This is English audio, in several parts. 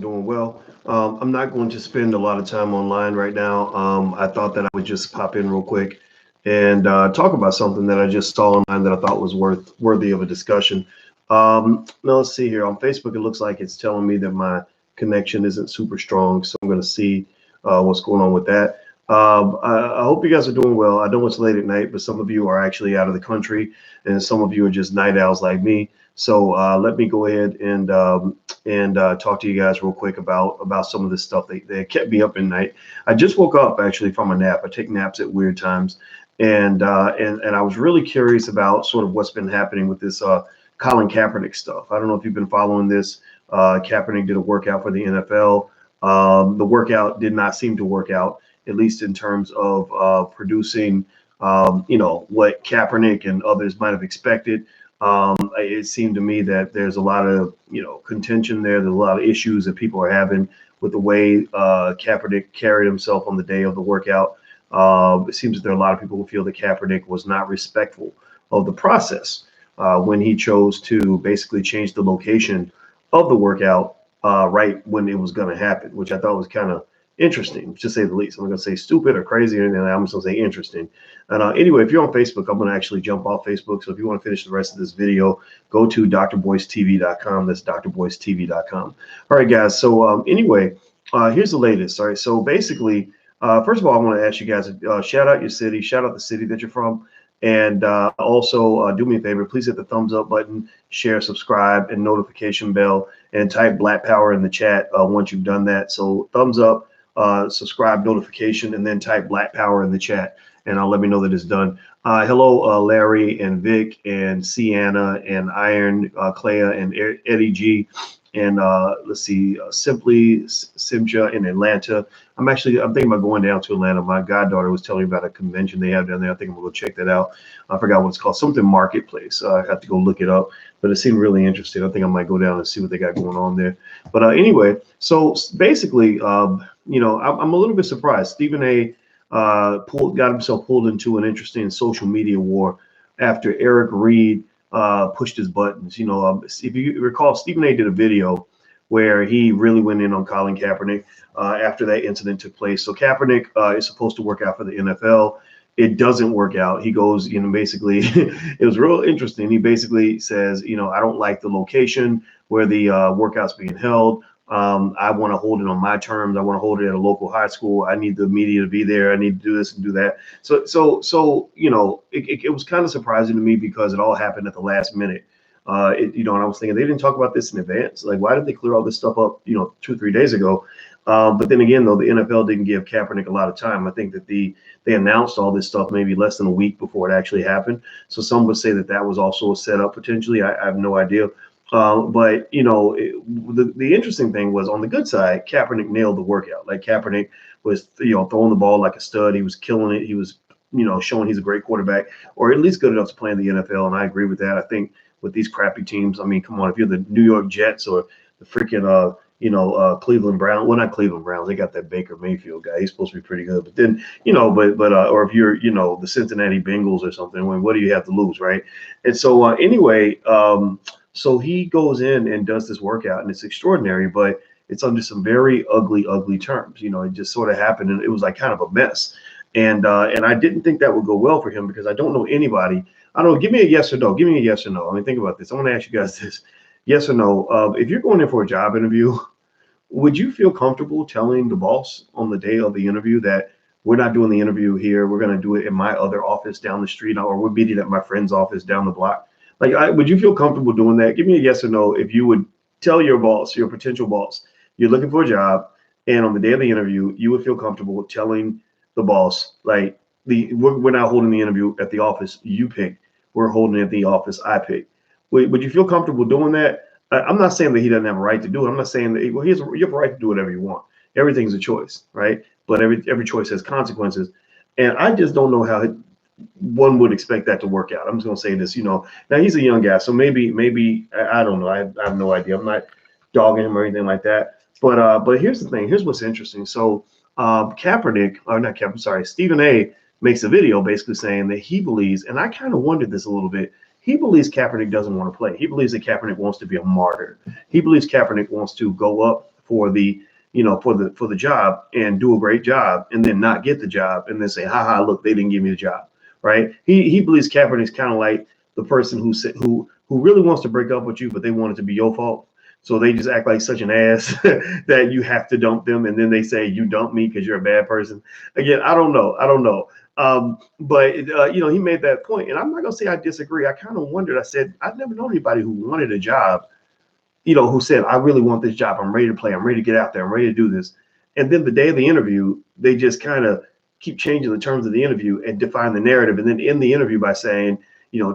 doing well. I'm not going to spend a lot of time online right now. I thought that I would just pop in real quick and talk about something that I just saw online that I thought was worthy of a discussion. Now let's see here on Facebook. It looks like it's telling me that my connection isn't super strong, so I'm going to see what's going on with that. I hope you guys are doing well. I know it's late at night, but some of you are actually out of the country, and some of you are just night owls like me. So let me go ahead and talk to you guys real quick about some of this stuff that kept me up at night. I just woke up actually from a nap. I take naps at weird times, and I was really curious about sort of what's been happening with this Colin Kaepernick stuff. I don't know if you've been following this. Kaepernick did a workout for the NFL. The workout did not seem to work out, at least in terms of producing, what Kaepernick and others might have expected. It seemed to me that there's a lot of, contention there. There's a lot of issues that people are having with the way Kaepernick carried himself on the day of the workout. It seems that there are a lot of people who feel that Kaepernick was not respectful of the process when he chose to basically change the location of the workout right when it was going to happen, which I thought was kind of interesting, to say the least. I'm not going to say stupid or crazy or anything. I'm just going to say interesting. And anyway, if you're on Facebook, I'm going to actually jump off Facebook. So if you want to finish the rest of this video, go to drboycetv.com. That's drboycetv.com. All right, guys. So anyway, here's the latest. All right. So basically, first of all, I want to ask you guys, shout out your city, shout out the city that you're from. And also do me a favor, please hit the thumbs up button, share, subscribe, and notification bell, and type Black Power in the chat once you've done that. So thumbs up, subscribe, notification, and then type Black Power in the chat, and I'll let me know that it's done. Hello, Larry and Vic and Sienna and Iron, Clea and Eddie G. And let's see, Simply Simcha in Atlanta. I'm thinking about going down to Atlanta. My goddaughter was telling me about a convention they have down there. I think I'm gonna go check that out. I forgot what it's called, something Marketplace. I have to go look it up, but it seemed really interesting. I think I might go down and see what they got going on there. But anyway, so basically, I'm a little bit surprised. Stephen A. Got himself pulled into an interesting social media war after Eric Reid pushed his buttons. If you recall, Stephen A. did a video where he really went in on Colin Kaepernick after that incident took place. So Kaepernick is supposed to work out for the NFL. It doesn't work out. He goes, basically, it was real interesting. He basically says, I don't like the location where the workout's being held. I want to hold it on my terms. I want to hold it at a local high school. I need the media to be there. I need to do this and do that. So it was kind of surprising to me because it all happened at the last minute. And I was thinking they didn't talk about this in advance. Like, why did they clear all this stuff up, 2 or 3 days ago? But then again, though, the NFL didn't give Kaepernick a lot of time. I think that they announced all this stuff maybe less than a week before it actually happened. So some would say that was also a setup potentially. I have no idea. But the interesting thing was, on the good side, Kaepernick nailed the workout. Like, Kaepernick was, throwing the ball like a stud. He was killing it. He was, showing he's a great quarterback, or at least good enough to play in the NFL. And I agree with that. I think with these crappy teams, I mean, come on, if you're the New York Jets or the freaking, Cleveland Browns, well, not Cleveland Browns, they got that Baker Mayfield guy. He's supposed to be pretty good. But then, or if you're, the Cincinnati Bengals or something, what do you have to lose, right? And so anyway, so he goes in and does this workout, and it's extraordinary, but it's under some very ugly terms. It just sort of happened, and it was like kind of a mess. And I didn't think that would go well for him because I don't know anybody. I don't know. Give me a yes or no. Give me a yes or no. I mean, think about this. I want to ask you guys this. Yes or no. If you're going in for a job interview, would you feel comfortable telling the boss on the day of the interview that we're not doing the interview here, we're going to do it in my other office down the street, or we're meeting at my friend's office down the block? Like, would you feel comfortable doing that? Give me a yes or no if you would tell your boss, your potential boss, you're looking for a job, and on the day of the interview, you would feel comfortable telling the boss, like, we're not holding the interview at the office you pick. We're holding it at the office I pick. Would you feel comfortable doing that? I'm not saying that he doesn't have a right to do it. I'm not saying that you have a right to do whatever you want. Everything's a choice, right? But every choice has consequences. And I just don't know how one would expect that to work out. I'm just going to say this, now he's a young guy, so maybe I don't know. I have no idea. I'm not dogging him or anything like that. But here's the thing. Here's what's interesting. So Stephen A. makes a video basically saying that he believes, and I kind of wondered this a little bit, he believes Kaepernick doesn't want to play. He believes that Kaepernick wants to be a martyr. He believes Kaepernick wants to go up for the for the job and do a great job and then not get the job and then say, haha, look, they didn't give me the job, right? He believes Kaepernick's kind of like the person who really wants to break up with you, but they want it to be your fault. So they just act like such an ass that you have to dump them, and then they say you dumped me because you're a bad person. Again, I don't know. But he made that point, and I'm not gonna say I disagree. I kind of wondered. I said I've never known anybody who wanted a job, who said I really want this job. I'm ready to play. I'm ready to get out there. I'm ready to do this. And then the day of the interview, they just kind of keep changing the terms of the interview and define the narrative, and then end the interview by saying,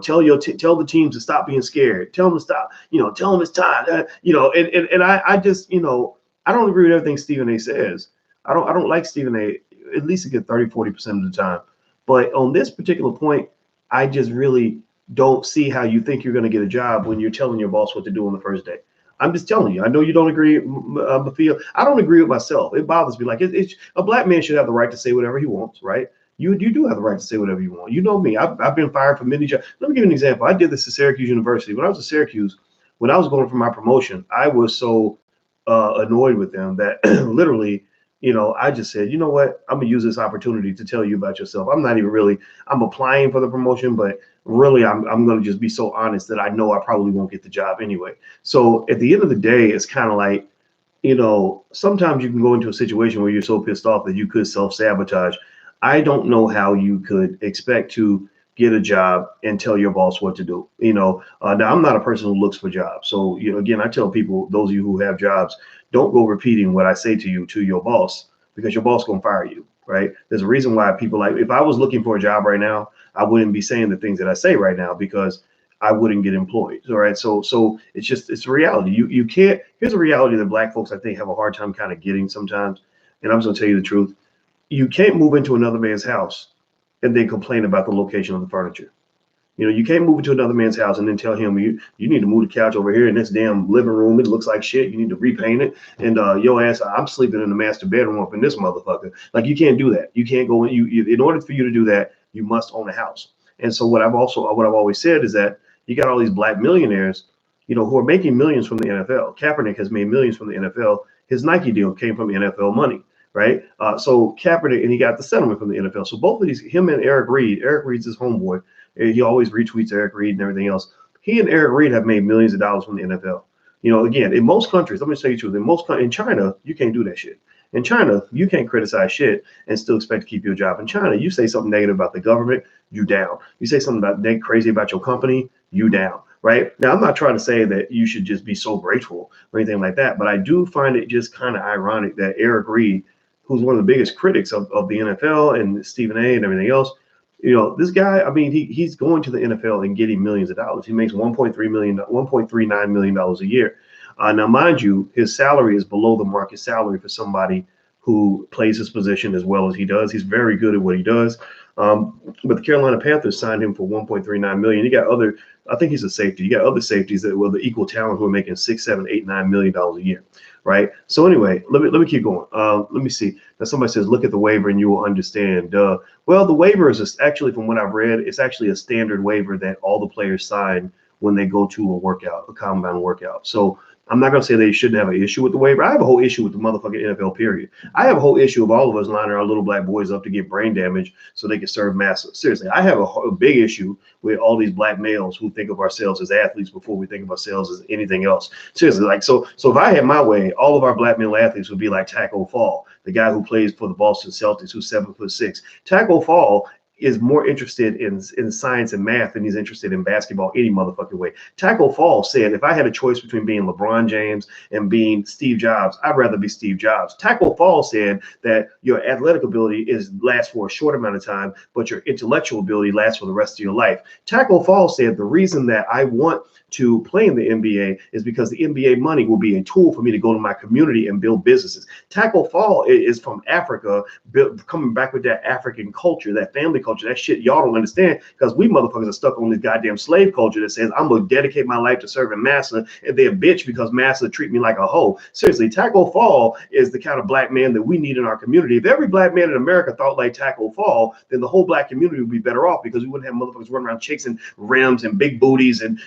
tell the teams to stop being scared. Tell them to stop. Tell them it's time. And I just, I don't agree with everything Stephen A. says. I don't like Stephen A. at least a good 30-40% of the time. But on this particular point, I just really don't see how you think you're going to get a job when you're telling your boss what to do on the first day. I'm just telling you. I know you don't agree, Mafia. I don't agree with myself. It bothers me. Like a black man should have the right to say whatever he wants, right? You do have the right to say whatever you want. You know me. I've been fired from many jobs. Let me give you an example. I did this at Syracuse University. When I was at Syracuse, when I was going for my promotion, I was so annoyed with them that literally, I just said, you know what? I'm gonna use this opportunity to tell you about yourself. I'm applying for the promotion, but really I'm gonna just be so honest that I know I probably won't get the job anyway. So at the end of the day, it's kind of like, sometimes you can go into a situation where you're so pissed off that you could self-sabotage. I don't know how you could expect to get a job and tell your boss what to do. Now I'm not a person who looks for jobs. So, again, I tell people, those of you who have jobs, don't go repeating what I say to you to your boss, because your boss gonna fire you, right? There's a reason why people, like, if I was looking for a job right now, I wouldn't be saying the things that I say right now because I wouldn't get employed. All right. So it's a reality. You can't, here's a reality that black folks, I think, have a hard time kind of getting sometimes. And I'm just gonna tell you the truth. You can't move into another man's house and then complain about the location of the furniture. You can't move into another man's house and then tell him you need to move the couch over here in this damn living room. It looks like shit. You need to repaint it. And your ass, I'm sleeping in the master bedroom up in this motherfucker. Like, you can't do that. You can't go in. In order for you to do that, you must own a house. And so what I've always said is that you got all these black millionaires, who are making millions from the NFL. Kaepernick has made millions from the NFL. His Nike deal came from NFL money. Right. So Kaepernick, and he got the settlement from the NFL. So both of these, him and Eric Reid's his homeboy. He always retweets Eric Reid and everything else. He and Eric Reid have made millions of dollars from the NFL. Again, in most countries, let me tell you the truth. In China, you can't do that shit. In China, you can't criticize shit and still expect to keep your job. In China, you say something negative about the government, you down. You say something crazy about your company, you down. Right now, I'm not trying to say that you should just be so grateful or anything like that, but I do find it just kind of ironic that Eric Reid, who's one of the biggest critics of the NFL and Stephen A. and everything else, this guy, I mean, he's going to the NFL and getting millions of dollars. He makes $1.39 million a year. Now, mind you, his salary is below the market salary for somebody who plays his position as well as he does. He's very good at what he does. But the Carolina Panthers signed him for $1.39 million. You got other, I think he's a safety. You got other safeties that were the equal talent who are making $6, $7, $8, $9 million a year. Right. So anyway, let me keep going. Let me see. Now somebody says, look at the waiver and you will understand. Well, the waiver is actually, from what I've read, it's actually a standard waiver that all the players sign when they go to a combine workout. So I'm not going to say they shouldn't have an issue with the waiver. I have a whole issue with the motherfucking NFL, period. I have a whole issue of all of us lining our little black boys up to get brain damage so they can serve massa. Seriously, I have a big issue with all these black males who think of ourselves as athletes before we think of ourselves as anything else. Seriously, like, so if I had my way, all of our black male athletes would be like Taco Fall, the guy who plays for the Boston Celtics, who's 7'6". Taco Fall is more interested in science and math than he's interested in basketball any motherfucking way. Taco Fall said, if I had a choice between being LeBron James and being Steve Jobs, I'd rather be Steve Jobs. Taco Fall said that your athletic ability lasts for a short amount of time, but your intellectual ability lasts for the rest of your life. Taco Fall said, the reason that I want to play in the NBA is because the NBA money will be a tool for me to go to my community and build businesses. Taco Fall is from Africa, coming back with that African culture, that family culture. That shit y'all don't understand because we motherfuckers are stuck on this goddamn slave culture that says I'm gonna dedicate my life to serving massa and they're a bitch because massa treat me like a hoe. Seriously, Taco Fall is the kind of black man that we need in our community. If every black man in America thought like Taco Fall, then the whole black community would be better off because we wouldn't have motherfuckers running around chasing rims and big booties and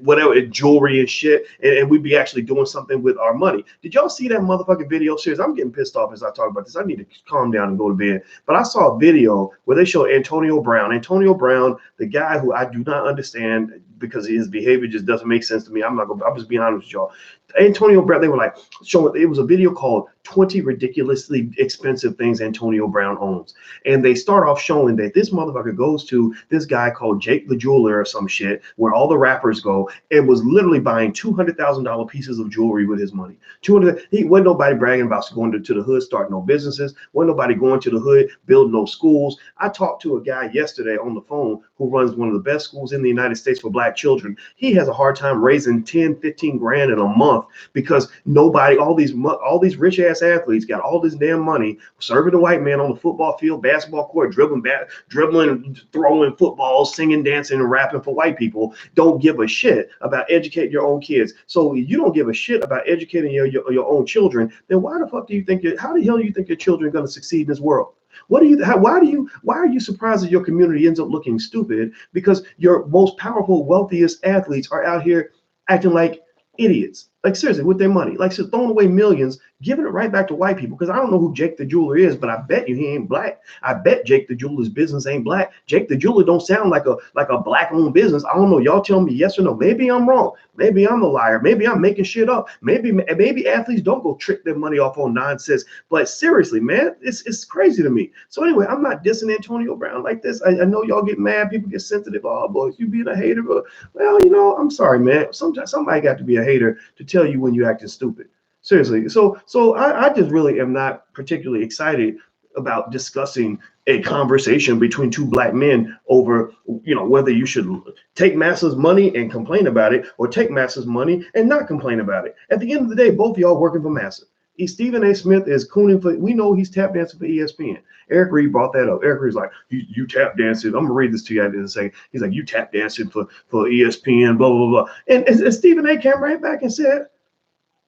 whatever, and jewelry and shit, and we'd be actually doing something with our money. Did y'all see that motherfucking video? Seriously, I'm getting pissed off as I talk about this. I need to calm down and go to bed. But I saw a video where they show Antonio Brown. Antonio Brown, the guy who I do not understand because his behavior just doesn't make sense to me. I'm just being honest with y'all. Antonio Brown, they were like showing, it was a video called 20 ridiculously expensive things Antonio Brown owns. And they start off showing that this motherfucker goes to this guy called Jake the Jeweler or some shit, where all the rappers go, and was literally buying $200,000 pieces of jewelry with his money. He wasn't nobody bragging about going to the hood, starting no businesses. Wasn't nobody going to the hood, building no schools. I talked to a guy yesterday on the phone who runs one of the best schools in the United States for black children. He has a hard time raising 10, 15 grand in a month because nobody, all these rich ass athletes got all this damn money serving the white man on the football field, basketball court, dribbling, throwing footballs, singing, dancing, and rapping for white people. Don't give a shit about educating your own kids. So if you don't give a shit about educating your own children, then why the fuck do you think how the hell do you think your children are going to succeed in this world? Why are you surprised that your community ends up looking stupid because your most powerful, wealthiest athletes are out here acting like idiots, like seriously, with their money, like so throwing away millions, giving it right back to white people? Because I don't know who Jake the Jeweler is, but I bet you he ain't black. I bet Jake the Jeweler's business ain't black. Jake the Jeweler don't sound like a black-owned business. I don't know. Y'all tell me yes or no. Maybe I'm wrong. Maybe I'm a liar. Maybe I'm making shit up. Maybe athletes don't go trick their money off on nonsense. But seriously, man, it's crazy to me. So anyway, I'm not dissing Antonio Brown like this. I know y'all get mad. People get sensitive. Oh, boys, you being a hater. But, well, I'm sorry, man. Sometimes somebody got to be a hater to tell you when you're acting stupid. Seriously. So I just really am not particularly excited about discussing a conversation between two black men over, whether you should take massa's money and complain about it or take massa's money and not complain about it. At the end of the day, both of y'all working for massa. Stephen A. Smith is cooning for, we know he's tap dancing for ESPN. Eric Reid brought that up. Eric Reid's like, you tap dancing. I'm gonna read this to you in a second. He's like, you tap dancing for ESPN, blah, blah, blah. And Stephen A. came right back and said,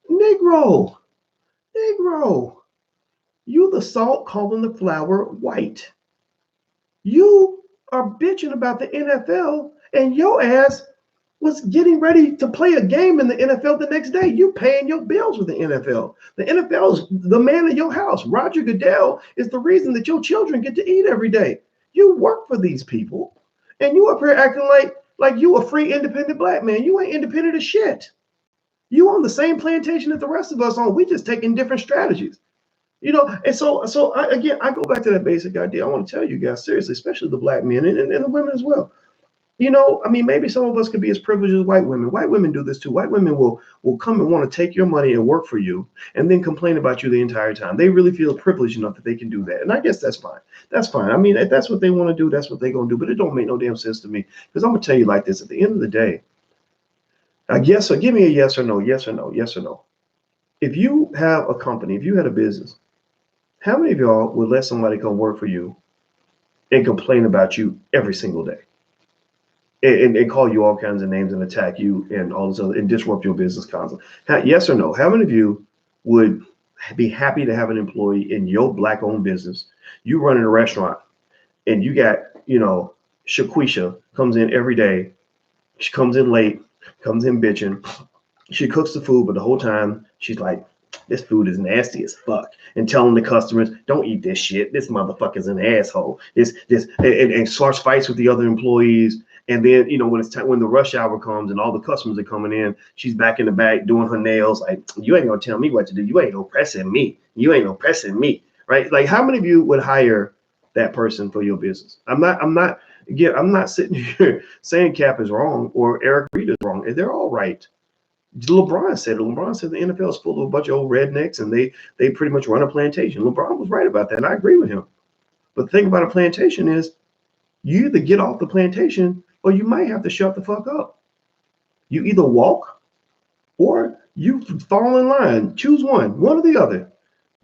Negro, you the salt calling the flour white. You are bitching about the NFL and your ass was getting ready to play a game in the NFL the next day. You paying your bills with the NFL. The NFL is the man in your house. Roger Goodell is the reason that your children get to eat every day. You work for these people and you up here acting like you a free independent black man. You ain't independent as shit. You on the same plantation that the rest of us on. We just taking different strategies, And so I go back to that basic idea. I want to tell you guys seriously, especially the black men and the women as well. Maybe some of us could be as privileged as white women. White women do this too. White women will come and want to take your money and work for you and then complain about you the entire time. They really feel privileged enough that they can do that. And I guess that's fine. That's fine. I mean, if that's what they want to do, that's what they're going to do. But it don't make no damn sense to me because I'm going to tell you like this. At the end of the day, yes, or give me a yes or no, yes or no, yes or no. If you have a company, if you had a business, how many of y'all would let somebody come work for you and complain about you every single day and call you all kinds of names and attack you and all this other and disrupt your business constantly? Yes or no? How many of you would be happy to have an employee in your black-owned business? You running a restaurant and you got, Shaquisha comes in every day. She comes in late. Comes in bitching. She cooks the food, but the whole time she's like, this food is nasty as fuck. And telling the customers, don't eat this shit. This motherfucker's an asshole. And starts fights with the other employees. And then, when it's time, when the rush hour comes and all the customers are coming in, she's back in the back doing her nails. Like, you ain't gonna tell me what to do. You ain't no pressing me. You ain't no pressing me. Right? Like, how many of you would hire that person for your business? I'm not sitting here saying Cap is wrong or Eric Reid is wrong. They're all right. LeBron said the NFL is full of a bunch of old rednecks and they pretty much run a plantation. LeBron was right about that, and I agree with him. But the thing about a plantation is you either get off the plantation or you might have to shut the fuck up. You either walk or you fall in line. Choose one or the other.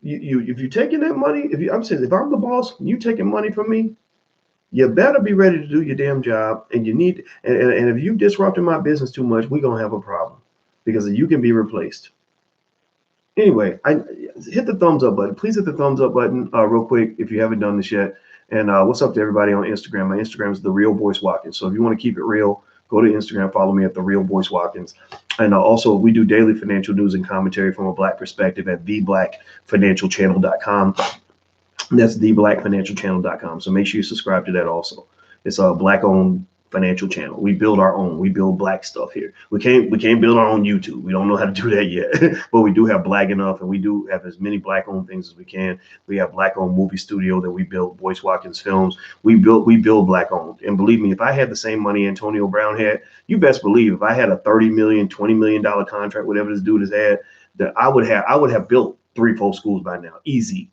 If you're taking that money, if I'm the boss, you taking money from me, You better be ready to do your damn job. And you need, and if you disrupting my business too much, we're going to have a problem because you can be replaced. Anyway, I hit the thumbs up button. Please hit the thumbs up button real quick if you haven't done this yet. And what's up to everybody on Instagram? My Instagram is The Real Boyce Watkins. So if you want to keep it real, go to Instagram, follow me at The Real Boyce Watkins. And also, we do daily financial news and commentary from a Black perspective at theblackfinancialchannel.com. That's theblackfinancialchannel.com. So make sure you subscribe to that also. It's a Black-owned financial channel. We build our own. We build Black stuff here. We can't build our own YouTube. We don't know how to do that yet, but we do have Black enough, and we do have as many Black-owned things as we can. We have Black-owned movie studio that we build, Boyce Watkins Films. We build Black-owned, and believe me, if I had the same money Antonio Brown had, you best believe if I had a $30 million, $20 million contract, whatever this dude has had, that I would have built 3-4 schools by now, easy,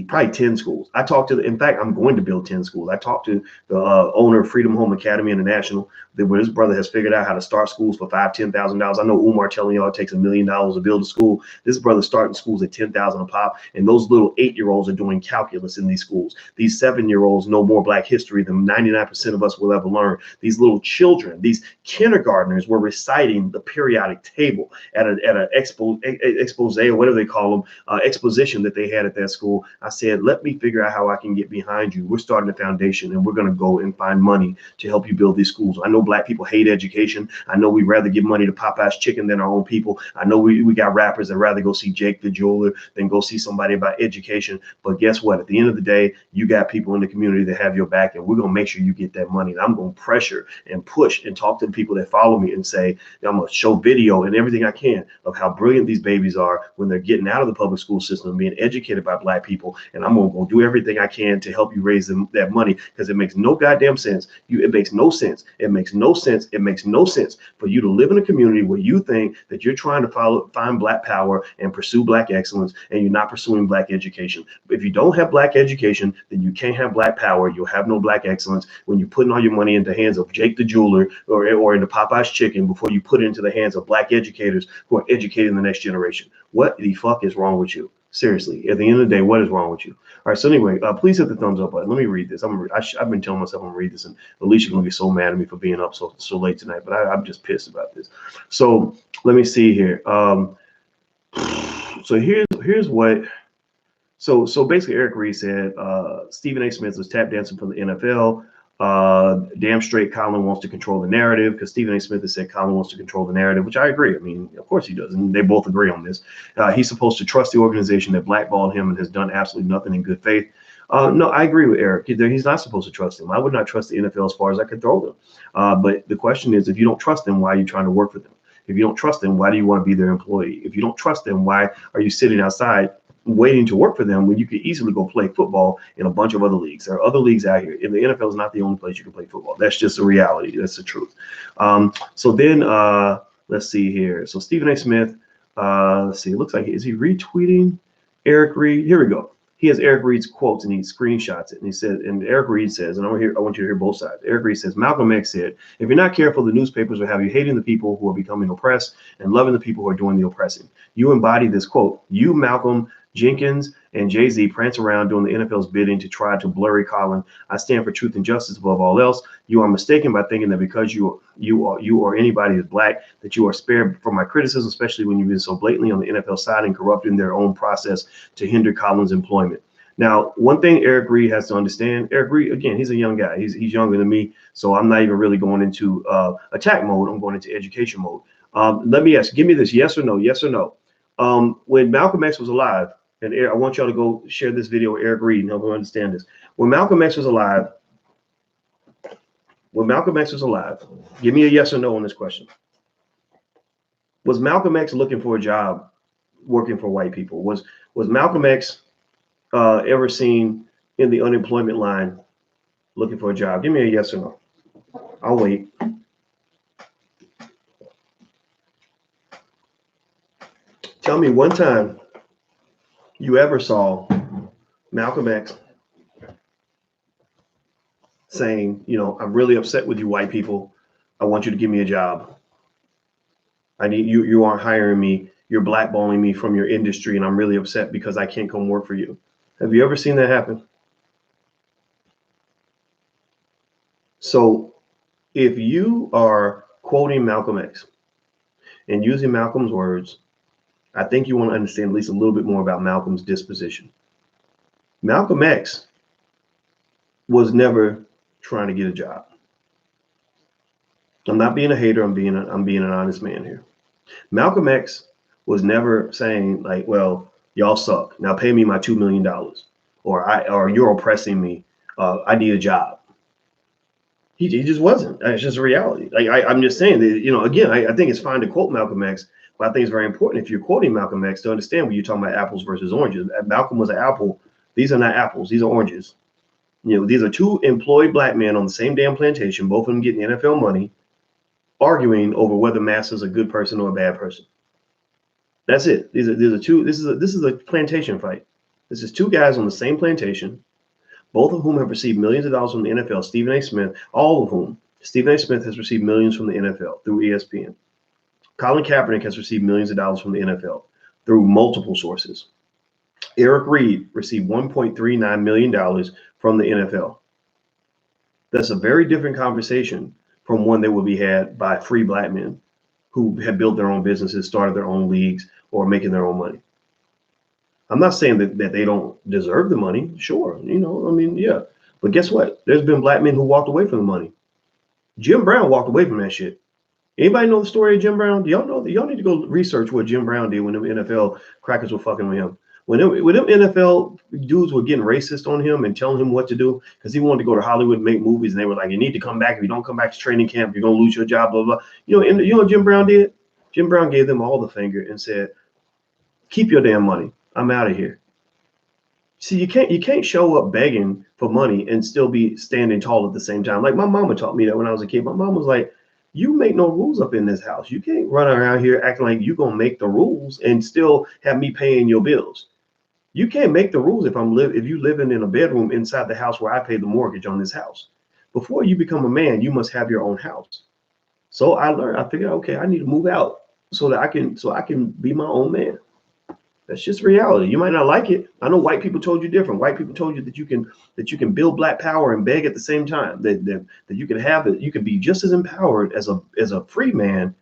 probably 10 schools. In fact, I'm going to build 10 schools. I talked to the owner of Freedom Home Academy International, where his brother has figured out how to start schools for $5,000, $10,000. I know Umar telling y'all it takes $1 million to build a school. This brother's starting schools at $10,000 a pop, and those little 8-year-olds are doing calculus in these schools. These 7-year-olds know more Black history than 99% of us will ever learn. These little children, these kindergartners, were reciting the periodic table at an expose or whatever they call them, exposition that they had at that school. I said, let me figure out how I can get behind you. We're starting a foundation, and we're going to go and find money to help you build these schools. I know Black people hate education. I know we'd rather give money to Popeye's Chicken than our own people. I know we got rappers that rather go see Jake the Jeweler than go see somebody about education. But guess what? At the end of the day, you got people in the community that have your back, and we're going to make sure you get that money. And I'm going to pressure and push and talk to the people that follow me and say, I'm going to show video and everything I can of how brilliant these babies are when they're getting out of the public school system and being educated by Black people. And I'm going to go do everything I can to help you raise that money, because it makes no goddamn sense. It makes no sense. It makes no sense. It makes no sense for you to live in a community where you think that you're trying to find Black power and pursue Black excellence, and you're not pursuing Black education. If you don't have Black education, then you can't have Black power. You'll have no Black excellence. When you're putting all your money into the hands of Jake the Jeweler or into Popeye's Chicken before you put it into the hands of Black educators who are educating the next generation. What the fuck is wrong with you? Seriously, at the end of the day, what is wrong with you? All right, so anyway, please hit the thumbs up button. Let me read this. I've been telling myself I'm gonna read this, and Alicia's gonna get so mad at me for being up so late tonight, but I'm just pissed about this. So let me see here. So here's what. So basically, Eric Reid said Stephen A. Smith was tap dancing for the NFL. Damn straight Colin wants to control the narrative, because Stephen A. Smith has said Colin wants to control the narrative, which I agree. I mean, of course he does, and they both agree on this. He's supposed to trust the organization that blackballed him and has done absolutely nothing in good faith. No, I agree with Eric. He's not supposed to trust him. I would not trust the NFL as far as I could throw them. But the question is, if you don't trust them, why are you trying to work for them? If you don't trust them, why do you want to be their employee? If you don't trust them, why are you sitting outside waiting to work for them when you could easily go play football in a bunch of other leagues? There are other leagues out here. And the NFL is not the only place you can play football. That's just a reality. That's the truth. So then let's see here. So Stephen A. Smith, let's see, it looks like, is he retweeting Eric Reid? Here we go. He has Eric Reid's quotes and he screenshots it. And he said, and Eric Reid says, and I want you to hear both sides. Eric Reid says, Malcolm X said, if you're not careful, the newspapers will have you hating the people who are becoming oppressed and loving the people who are doing the oppressing. You embody this quote. You, Malcolm, Jenkins, and Jay-Z prance around doing the NFL's bidding to try to blurry Colin. I stand for truth and justice above all else. You are mistaken by thinking that because you or anybody is Black, that you are spared from my criticism, especially when you've been so blatantly on the NFL side and corrupting their own process to hinder Colin's employment. Now, one thing Eric Reid has to understand, Eric Reid, again, he's a young guy. He's younger than me, so I'm not even really going into attack mode. I'm going into education mode. Let me ask, give me this yes or no, yes or no. When Malcolm X was alive, and I want y'all to go share this video with Eric Reid and help him understand this. When Malcolm X was alive, give me a yes or no on this question. Was Malcolm X looking for a job working for white people? Was Malcolm X ever seen in the unemployment line looking for a job? Give me a yes or no. I'll wait. Tell me one time you ever saw Malcolm X saying, you know, I'm really upset with you white people. I want you to give me a job. I need you. You aren't hiring me. You're blackballing me from your industry, and I'm really upset because I can't come work for you. Have you ever seen that happen? So if you are quoting Malcolm X and using Malcolm's words, I think you want to understand at least a little bit more about Malcolm's disposition. Malcolm X was never trying to get a job. I'm not being a hater. I'm being an honest man here. Malcolm X was never saying like, well, y'all suck. Now pay me my $2 million, or you're oppressing me. I need a job. He just wasn't. It's just a reality. Like I'm just saying that, again, I think it's fine to quote Malcolm X, but I think it's very important if you're quoting Malcolm X to understand when you're talking about apples versus oranges. Malcolm was an apple. These are not apples. These are oranges. These are two employed black men on the same damn plantation, both of them getting NFL money, arguing over whether Master's a good person or a bad person. That's it. These are two. This is a plantation fight. This is two guys on the same plantation, both of whom have received millions of dollars from the NFL. Stephen A. Smith, all of whom. Stephen A. Smith has received millions from the NFL through ESPN. Colin Kaepernick has received millions of dollars from the NFL through multiple sources. Eric Reid received $1.39 million from the NFL. That's a very different conversation from one that would be had by free black men who have built their own businesses, started their own leagues, or making their own money. I'm not saying that they don't deserve the money. Sure. Yeah. But guess what? There's been black men who walked away from the money. Jim Brown walked away from that shit. Anybody know the story of Jim Brown? Do y'all know that? Y'all need to go research what Jim Brown did when the NFL crackers were fucking with him. When them NFL dudes were getting racist on him and telling him what to do because he wanted to go to Hollywood and make movies, and they were like, "You need to come back. If you don't come back to training camp, you're gonna lose your job." Blah blah. You know what Jim Brown did? Jim Brown gave them all the finger and said, "Keep your damn money. I'm out of here." See, you can't show up begging for money and still be standing tall at the same time. Like my mama taught me that when I was a kid. My mom was like, "You make no rules up in this house. You can't run around here acting like you're gonna make the rules and still have me paying your bills. You can't make the rules if you're living in a bedroom inside the house where I pay the mortgage on this house. Before you become a man, you must have your own house." So I figured, okay, I need to move out so I can be my own man. That's just reality. You might not like it. I know white people told you different. White people told you that you can build black power and beg at the same time. That you can have it. You can be just as empowered as a free man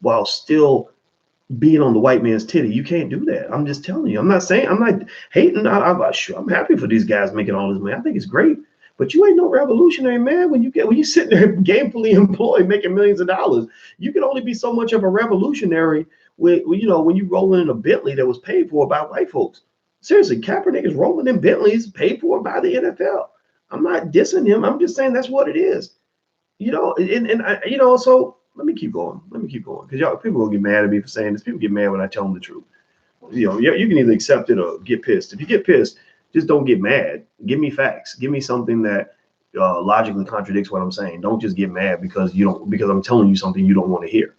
while still being on the white man's titty. You can't do that. I'm just telling you. I'm not hating. I'm happy for these guys making all this money. I think it's great. But you ain't no revolutionary, man. When you sit there gainfully employed making millions of dollars, you can only be so much of a revolutionary when you rolling in a Bentley that was paid for by white folks. Seriously, Kaepernick is rolling in Bentleys paid for by the NFL. I'm not dissing him. I'm just saying that's what it is. So let me keep going. Because people will get mad at me for saying this. People get mad when I tell them the truth. You can either accept it or get pissed. If you get pissed, just don't get mad. Give me facts. Give me something that logically contradicts what I'm saying. Don't just get mad because I'm telling you something you don't want to hear.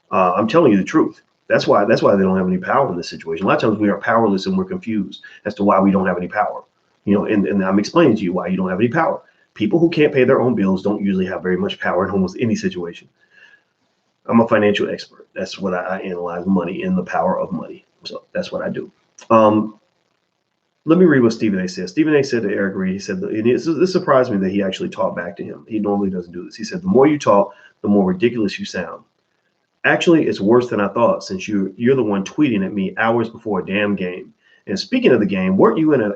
I'm telling you the truth. That's why they don't have any power in this situation. A lot of times we are powerless and we're confused as to why we don't have any power. And I'm explaining to you why you don't have any power. People who can't pay their own bills don't usually have very much power in almost any situation. I'm a financial expert. That's what I analyze money and the power of money. So that's what I do. Let me read what Stephen A. said. Stephen A. said to Eric Reid, he said, this surprised me that he actually talked back to him. He normally doesn't do this. He said, "The more you talk, the more ridiculous you sound. Actually, it's worse than I thought, since you're the one tweeting at me hours before a damn game. And speaking of the game, weren't you in a